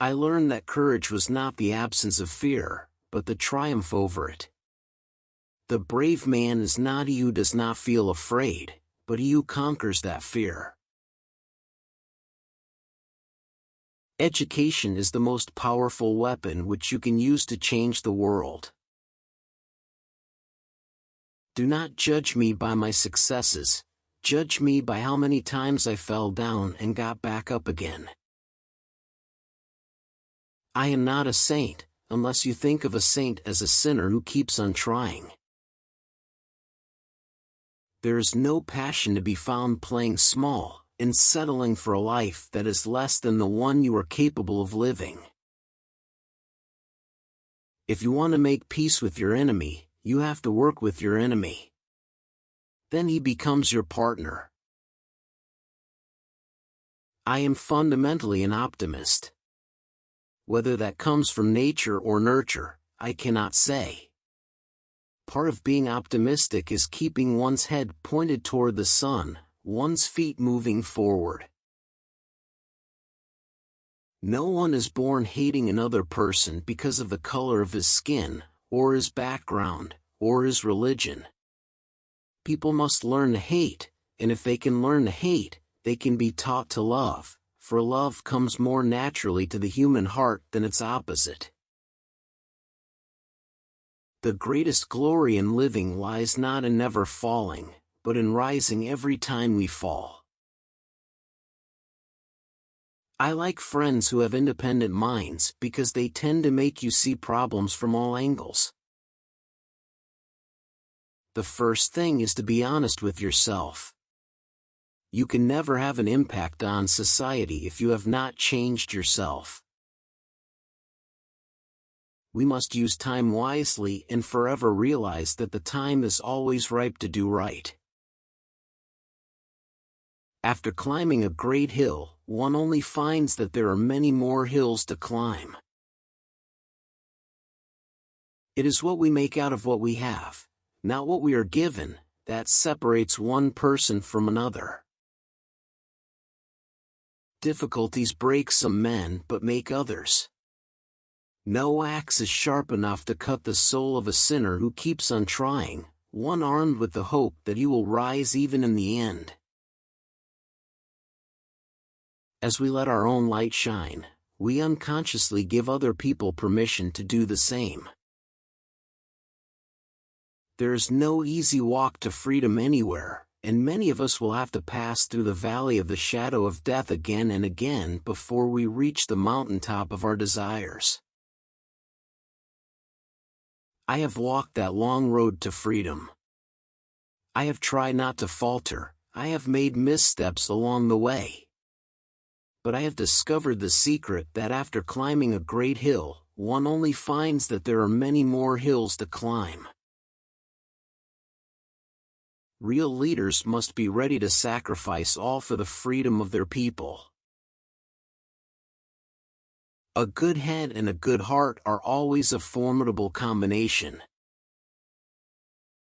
I learned that courage was not the absence of fear, but the triumph over it. The brave man is not he who does not feel afraid, but he who conquers that fear. Education is the most powerful weapon which you can use to change the world. Do not judge me by my successes, judge me by how many times I fell down and got back up again. I am not a saint, unless you think of a saint as a sinner who keeps on trying. There is no passion to be found playing small, and settling for a life that is less than the one you are capable of living. If you want to make peace with your enemy, you have to work with your enemy. Then he becomes your partner. I am fundamentally an optimist. Whether that comes from nature or nurture, I cannot say. Part of being optimistic is keeping one's head pointed toward the sun, one's feet moving forward. No one is born hating another person because of the color of his skin, or his background, or his religion. People must learn to hate, and if they can learn to hate, they can be taught to love, for love comes more naturally to the human heart than its opposite. The greatest glory in living lies not in never falling, but in rising every time we fall. I like friends who have independent minds because they tend to make you see problems from all angles. The first thing is to be honest with yourself. You can never have an impact on society if you have not changed yourself. We must use time wisely and forever realize that the time is always ripe to do right. After climbing a great hill, one only finds that there are many more hills to climb. It is what we make out of what we have, not what we are given, that separates one person from another. Difficulties break some men but make others. No axe is sharp enough to cut the soul of a sinner who keeps on trying, one armed with the hope that he will rise even in the end. As we let our own light shine, we unconsciously give other people permission to do the same. There is no easy walk to freedom anywhere, and many of us will have to pass through the valley of the shadow of death again and again before we reach the mountaintop of our desires. I have walked that long road to freedom. I have tried not to falter, I have made missteps along the way. But I have discovered the secret that after climbing a great hill, one only finds that there are many more hills to climb. Real leaders must be ready to sacrifice all for the freedom of their people. A good head and a good heart are always a formidable combination.